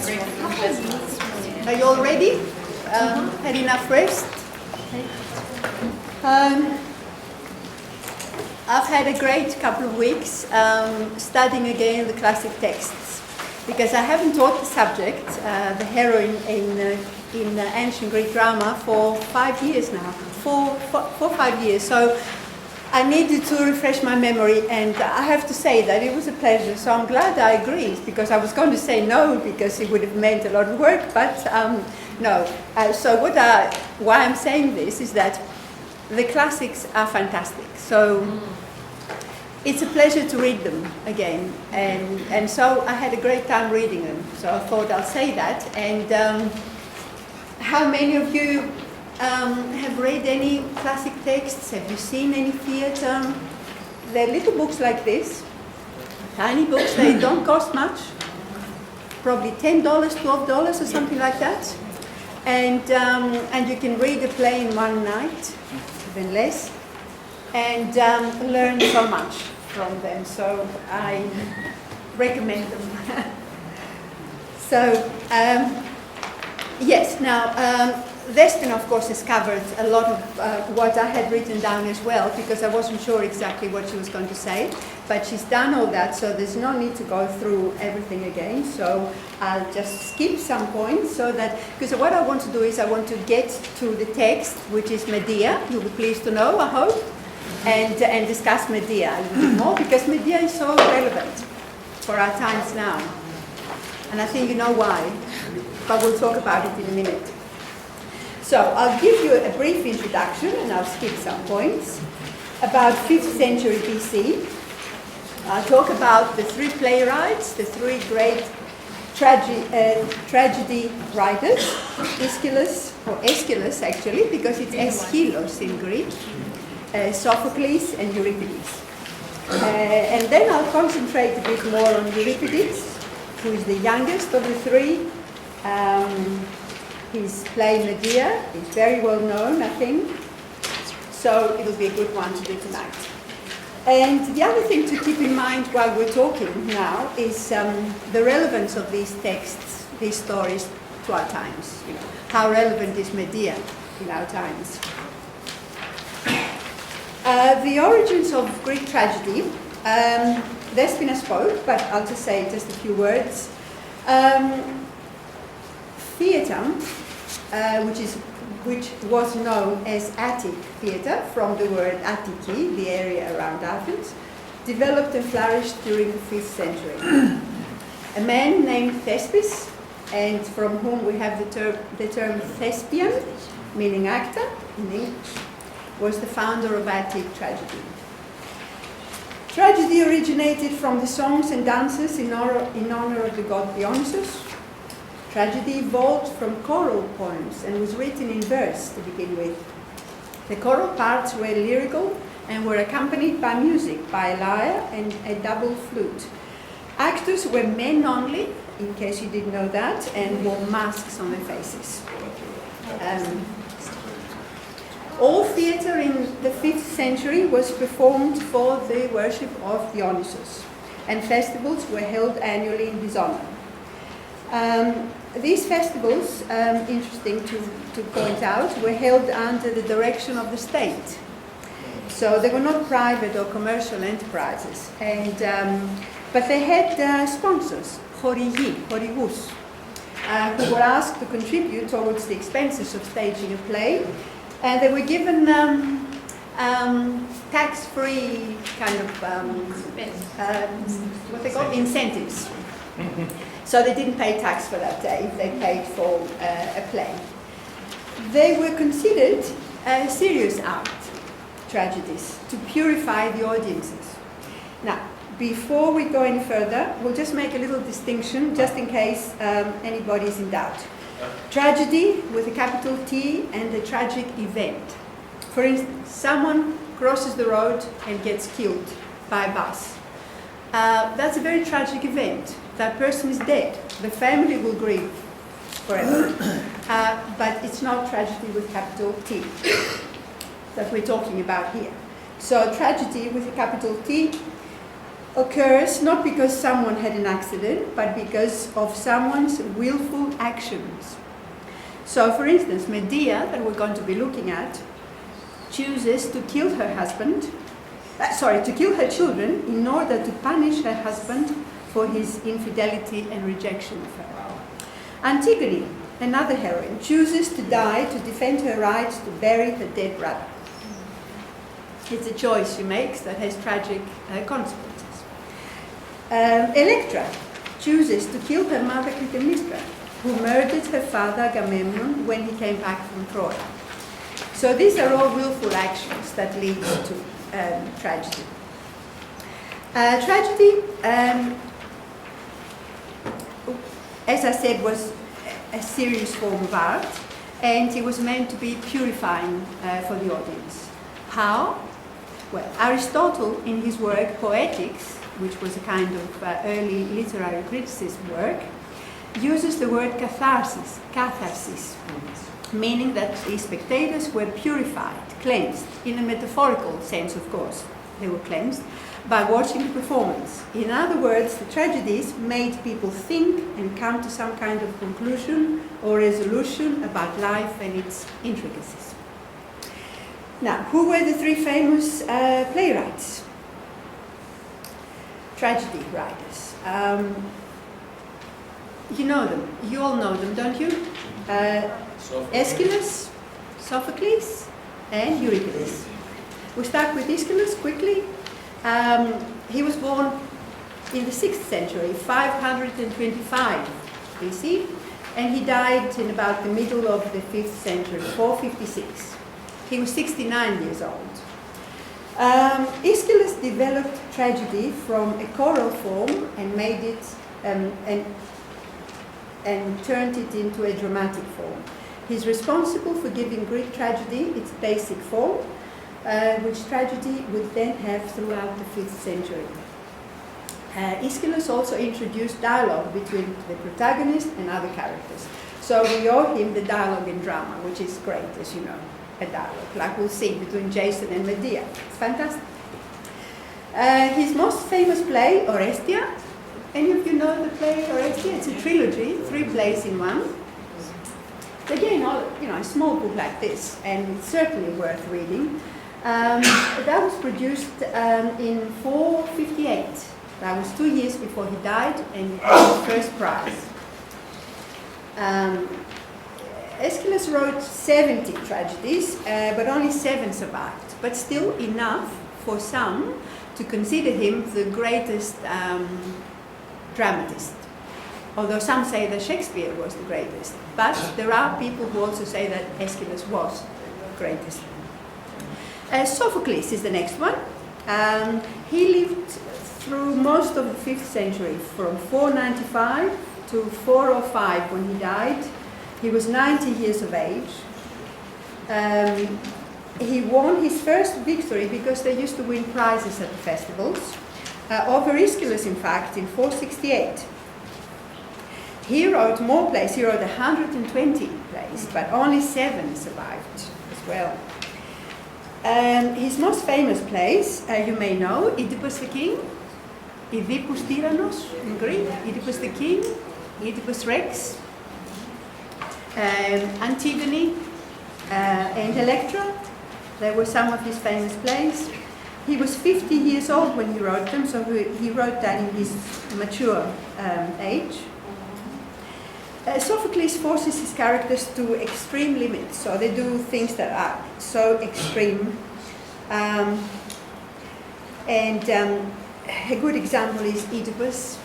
Are you all ready? Had enough rest? I've had a great couple of weeks studying again the classic texts, because I haven't taught the subject, the heroine in ancient Greek drama, for 5 years now, 5 years. So I needed to refresh my memory, and I have to say that it was a pleasure. So I'm glad I agreed, because I was going to say no, because it would have meant a lot of work, but no. So why I'm saying this is that the classics are fantastic. So it's a pleasure to read them again, and so I had a great time reading them. So I thought I'll say that. And how many of you have read any classic texts? Have you seen any theatre? They're little books like this, tiny books. They don't cost much, probably $10, $12 or something like that. And you can read a play in one night, even less, and learn so much from them. So I recommend them. So yes, now Despina, of course, has covered a lot of what I had written down as well, because I wasn't sure exactly what she was going to say, but she's done all that, so there's no need to go through everything again. So I'll just skip some points, so that, because what I want to do is I want to get to the text, which is Medea. You'll be pleased to know, I hope, and discuss Medea a little bit more, because Medea is so relevant for our times now. And I think you know why, but we'll talk about it in a minute. So I'll give you a brief introduction, and I'll skip some points, about 5th century BC. I'll talk about the three playwrights, the three great tragedy writers, Aeschylus actually, because it's Aeschylus in Greek, Sophocles and Euripides. And then I'll concentrate a bit more on Euripides, who is the youngest of the three. His play Medea is very well known, I think, so it'll be a good one to do tonight. And the other thing to keep in mind while we're talking now is the relevance of these texts, these stories, to our times. You know, how relevant is Medea in our times? The origins of Greek tragedy, Despina spoke, but I'll just say just a few words. Theatre, which was known as Attic theatre, from the word Attiki, the area around Athens, developed and flourished during the 5th century. A man named Thespis, and from whom we have the term thespian, meaning actor in English, was the founder of Attic tragedy. Tragedy originated from the songs and dances in honor of the god Dionysus. Tragedy evolved from choral poems and was written in verse to begin with. The choral parts were lyrical and were accompanied by music, by a lyre and a double flute. Actors were men only, in case you didn't know that, and wore masks on their faces. All theatre in the 5th century was performed for the worship of Dionysus, and festivals were held annually in his honor. These festivals, interesting to point out, were held under the direction of the state. So they were not private or commercial enterprises, but they had sponsors, chorigus, who were asked to contribute towards the expenses of staging a play, and they were given tax-free kind of what they call incentives. So they didn't pay tax for that day, they paid for a play. They were considered serious art tragedies to purify the audiences. Now, before we go any further, we'll just make a little distinction, just in case anybody's in doubt. Tragedy with a capital T and a tragic event. For instance, someone crosses the road and gets killed by a bus. That's a very tragic event. That person is dead. The family will grieve forever. But it's not tragedy with capital T that we're talking about here. So tragedy with a capital T occurs not because someone had an accident, but because of someone's willful actions. So, for instance, Medea, that we're going to be looking at, chooses to kill her to kill her children in order to punish her husband for his infidelity and rejection of her. Antigone, another heroine, chooses to die to defend her right to bury her dead brother. It's a choice she makes that has tragic consequences. Electra chooses to kill her mother Clytemnestra, who murdered her father Agamemnon when he came back from Troy. So these are all willful actions that lead to tragedy. Tragedy, as I said, was a serious form of art, and it was meant to be purifying for the audience. How? Well, Aristotle, in his work Poetics, which was a kind of early literary criticism work, uses the word catharsis, meaning that the spectators were purified, cleansed, in a metaphorical sense, of course. They were cleansed by watching the performance. In other words, the tragedies made people think and come to some kind of conclusion or resolution about life and its intricacies. Now, who were the three famous playwrights? Tragedy writers. You know them. You all know them, don't you? Aeschylus, Sophocles, and Euripides. We start with Aeschylus quickly. He was born in the 6th century, 525 BC, and he died in about the middle of the 5th century, 456. He was 69 years old. Aeschylus developed tragedy from a choral form and made it and turned it into a dramatic form. He's responsible for giving Greek tragedy its basic form, which tragedy would then have throughout the 5th century. Aeschylus also introduced dialogue between the protagonist and other characters. So we owe him the dialogue in drama, which is great, as you know, a dialogue, like we'll see between Jason and Medea. It's fantastic. His most famous play, Orestia. Any of you know the play Orestia? It's a trilogy, 3 plays in one. Again, a small book like this, and it's certainly worth reading. That was produced in 458. That was 2 years before he died, and it won the first prize. Aeschylus wrote 70 tragedies, but only 7 survived, but still enough for some to consider him the greatest dramatist. Although some say that Shakespeare was the greatest, but there are people who also say that Aeschylus was the greatest. Sophocles is the next one. He lived through most of the 5th century, from 495 to 405 when he died. He was 90 years of age. He won his first victory because they used to win prizes at the festivals, over Aeschylus, in fact, in 468. He wrote more plays. He wrote 120 plays, but only 7 survived as well. His most famous plays, you may know, Oedipus the King, Oedipus Tyrannos in Greek, Oedipus the King, Oedipus Rex, Antigone, and Electra. They were some of his famous plays. He was 50 years old when he wrote them, so he wrote that in his mature age. Sophocles forces his characters to extreme limits, so they do things that are so extreme. A good example is Oedipus,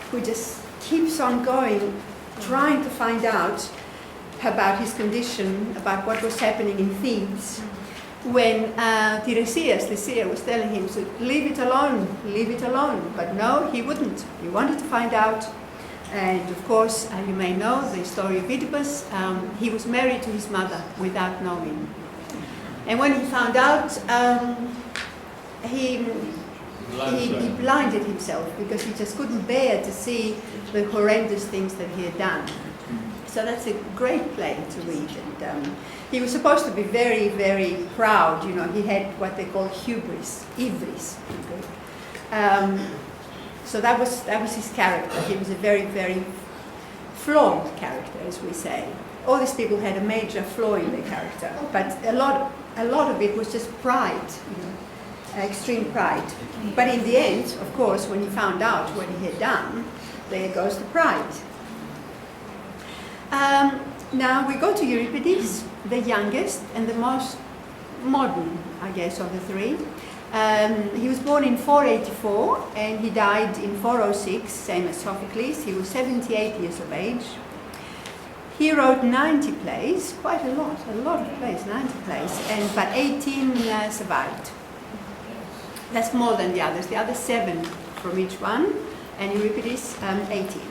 who just keeps on going, trying to find out about his condition, about what was happening in Thebes, when Tiresias, the seer, was telling him to leave it alone. But no, he wouldn't. He wanted to find out. And of course, you may know the story of Oedipus. He was married to his mother without knowing. And when he found out, he blinded himself because he just couldn't bear to see the horrendous things that he had done. So that's a great play to read. And he was supposed to be very, very proud. You know, he had what they call hubris, ivris. So that was his character. He was a very, very flawed character, as we say. All these people had a major flaw in their character, but a lot of it was just pride, extreme pride. But in the end, of course, when he found out what he had done, there goes the pride. Now we go to Euripides, the youngest and the most modern, I guess, of the three. He was born in 484 and he died in 406, same as Sophocles. He was 78 years of age. He wrote 90 plays, quite a lot of plays, 90 plays, but 18 survived. That's more than the others. The others 7 from each one, and Euripides 18.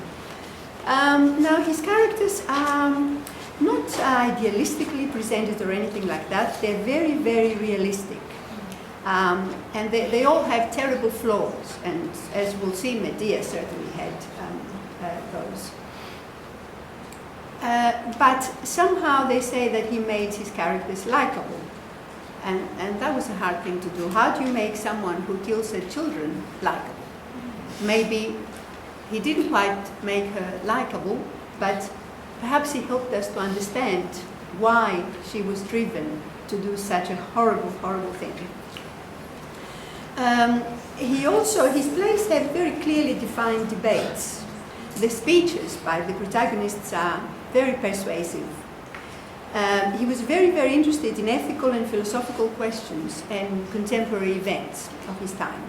Now his characters are not idealistically presented or anything like that. They're very, very realistic. And they all have terrible flaws, and as we'll see, Medea certainly had those. But somehow they say that he made his characters likable. And that was a hard thing to do. How do you make someone who kills her children likable? Maybe he didn't quite make her likable, but perhaps he helped us to understand why she was driven to do such a horrible, horrible thing. His plays have very clearly defined debates. The speeches by the protagonists are very persuasive. He was very, very interested in ethical and philosophical questions and contemporary events of his time.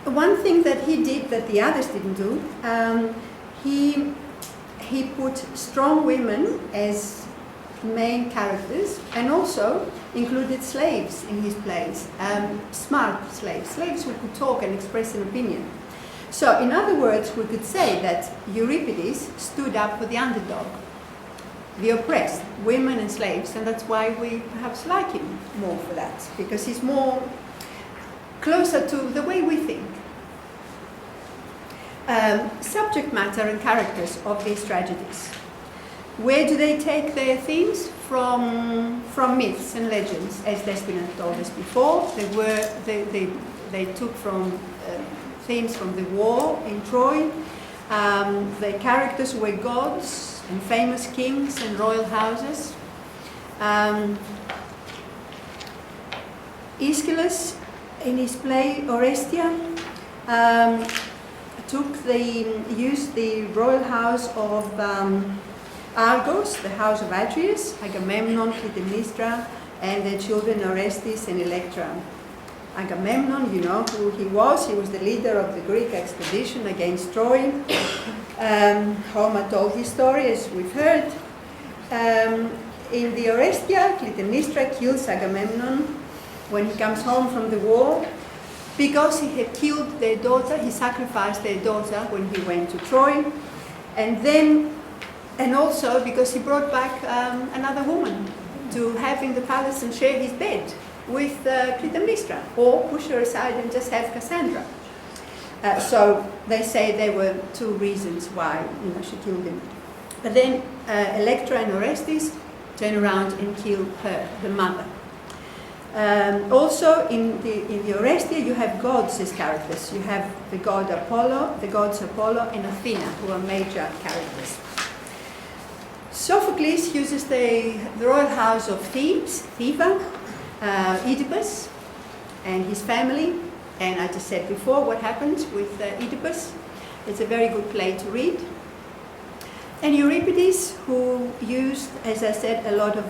One thing that he did that the others didn't do, he put strong women as main characters and also included slaves in his plays, smart slaves who could talk and express an opinion. So, in other words, we could say that Euripides stood up for the underdog, the oppressed, women and slaves, and that's why we perhaps like him more for that, because he's more closer to the way we think. Subject matter and characters of these tragedies. Where do they take their themes? From myths and legends, as Despina told us before. They took from themes from the war in Troy. The characters were gods and famous kings and royal houses. Aeschylus, in his play Orestia, used the royal house of Argos, the house of Adiz, Agamemnon, Clytemnestra, and their children Orestes and Electra. Agamemnon, you know who he was. He was the leader of the Greek expedition against Troy. Homer told his story, as we've heard. In the Orestia, Clytemnestra kills Agamemnon when he comes home from the war. Because he had killed their daughter, he sacrificed their daughter when he went to Troy. And also because he brought back another woman to have in the palace and share his bed with Clytemnestra, or push her aside and just have Cassandra. So they say there were 2 reasons why she killed him. But then Electra and Orestes turn around and kill her, the mother. Also in the Orestia you have gods as characters. You have the gods Apollo and Athena, who are major characters. Sophocles uses the royal house of Thebes, Oedipus and his family, and I just said before what happens with Oedipus. It's a very good play to read. And Euripides, who used, as I said, a lot of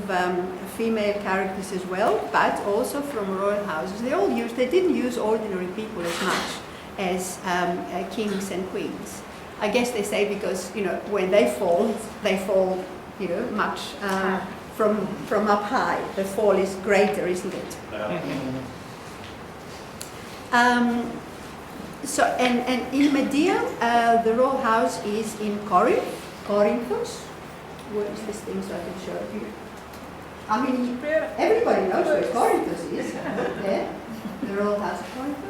female characters as well, but also from royal houses. They didn't use ordinary people as much as kings and queens. I guess they say because, when they fall, much from up high. The fall is greater, isn't it? And in Medea, the royal house is in Corinthus. Where is this thing so I can show you? I mean, everybody knows where Corinthus is. Yeah? The royal house of Corinthus.